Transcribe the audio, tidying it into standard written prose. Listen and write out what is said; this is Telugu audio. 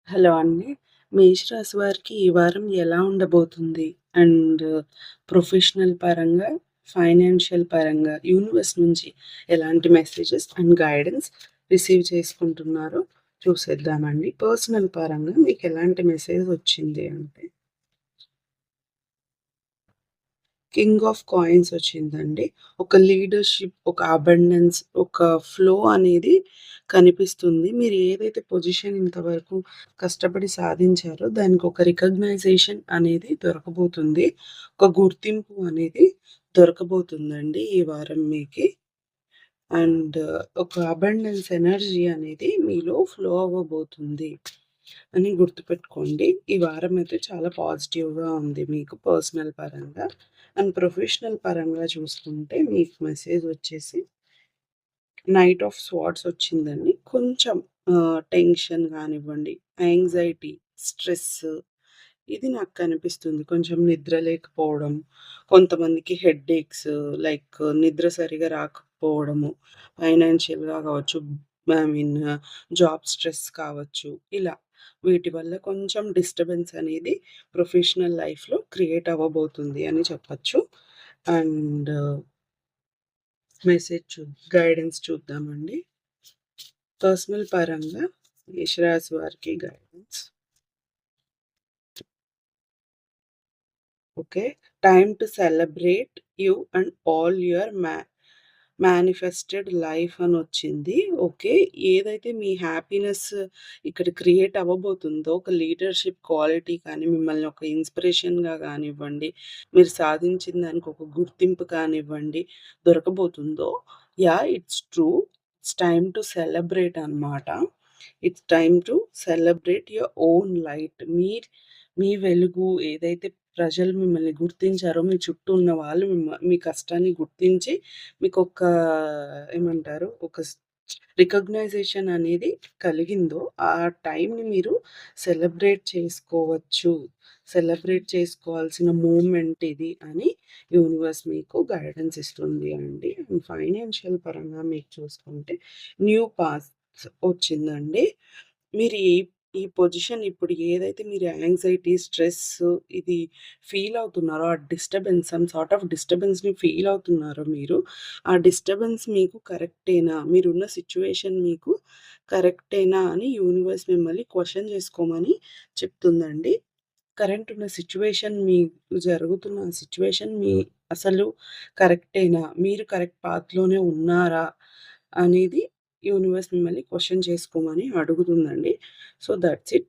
హలో అండి. మేషరాశి వారికి ఈ వారం ఎలా ఉండబోతుంది? అండ్ ప్రొఫెషనల్ పరంగా, ఫైనాన్షియల్ పరంగా యూనివర్స్ నుంచి ఎలాంటి మెసేజెస్ అండ్ గైడెన్స్ రిసీవ్ చేసుకుంటున్నారో చూసేద్దామండి. పర్సనల్ పరంగా మీకెలాంటి మెసేజ్ వచ్చింది అంటే కింగ్ ఆఫ్ కాయిన్స్ వచ్చిందండి. ఒక లీడర్‌షిప్, ఒక అబండెన్స్, ఒక ఫ్లో అనేది కనిపిస్తుంది. మీరు ఏదైతే పొజిషన్ ఇంతవరకు కష్టపడి సాధించారో దానికొక రికగ్నైజేషన్ అనేది దొరకబోతుంది. ఒక గుర్తింపు అనేది దొరకబోతుందండి ఈ వారం మీకి. అండ్ ఒక అబండెన్స్ ఎనర్జీ అనేది మీలో ఫ్లో అవ్వబోతుంది అని గుర్తుపెట్టుకోండి. ఈ వారం అయితే చాలా పాజిటివ్‌గా ఉంది మీకు పర్సనల్ పరంగా. అండ్ ప్రొఫెషనల్ పరంగా చూసుకుంటే మీకు మెసేజ్ వచ్చేసి నైట్ ఆఫ్ స్వార్డ్స్ వచ్చిందండి. కొంచెం టెన్షన్ గానివ్వండి, యాంగ్జైటీ, స్ట్రెస్ ఇది నాకు కనిపిస్తుంది. కొంచెం నిద్ర లేకపోవడం, కొంతమందికి హెడ్‌ఏక్స్ లైక్ నిద్ర సరిగా రాకపోవడము, ఫైనాన్షియల్‌గా కావచ్చు, ఐ మీన్ జాబ్ స్ట్రెస్ కావచ్చు. ఇలా వీటి వల్ల కొంచెం డిస్టర్బెన్స్ అనేది ప్రొఫెషనల్ లైఫ్‌లో క్రియేట్ అవ్వబోతుంది అని చెప్పచ్చు. అండ్ గైడెన్స్ చూద్దామండి. పర్సనల్ పరంగా మేషరాశి వారికి guidance. Okay. Time to celebrate you and all your manifested life అనొచ్చింది. ఓకే. ఏదైతే మీ హ్యాపీనెస్ ఇక్కడ క్రియేట్ అవ్వబోతుందో, ఒక లీడర్‌షిప్ క్వాలిటీ కానీ, మిమ్మల్ని ఒక ఇన్‌స్పిరేషన్‌గా గానివ్వండి, మీరు సాధించిన దానికి ఒక గుర్తింపు కానివ్వండి, దొరకబోతుందో, yeah! It's true. It's time to celebrate అనమాట. It's time to celebrate your own light. మీ వెలుగు ఏదైతే ప్రజలు మిమ్మల్ని గుర్తించారో, మీ చుట్టూ ఉన్న వాళ్ళు మీ కష్టాన్ని గుర్తించి మీకొక ఏమంటారు? రికగ్నైజేషన్ అనేది కలిగిందో, ఆ టైంని మీరు సెలబ్రేట్ చేసుకోవచ్చు. సెలబ్రేట్ చేసుకోవాల్సిన మూమెంట్ ఇది అని యూనివర్స్ మీకు గైడెన్స్ ఇస్తుంది అండి. అండ్ ఫైనాన్షియల్ పరంగా మీకు చూసుకుంటే న్యూ పాత్స్ వచ్చిందండి. మీరు ఈ పొజిషన్ ఇప్పుడు ఏదైతే మీరు యాంగ్జైటీ, స్ట్రెస్ ఇది ఫీల్ అవుతున్నారో, ఆ డిస్టర్బెన్స్ సమ్ సార్ట్ ఆఫ్ డిస్టర్బెన్స్‌ని ఫీల్ అవుతున్నారో మీరు, ఆ డిస్టర్బెన్స్ మీకు కరెక్టేనా? మీరున్న సిట్యుయేషన్ మీకు కరెక్టేనా అని యూనివర్స్ మిమ్మల్ని క్వెషన్ చేసుకోమని చెప్తుందండి. కరెంట్ ఉన్న సిట్యుయేషన్ మీకు జరుగుతున్న సిట్యుయేషన్ అసలు కరెక్టేనా? మీరు కరెక్ట్ పాత్‌లోనే ఉన్నారా? అనేది యూనివర్స్ మిమ్మల్ని క్వెషన్ చేసుకోమని అడుగుతుందండి. So, that's it.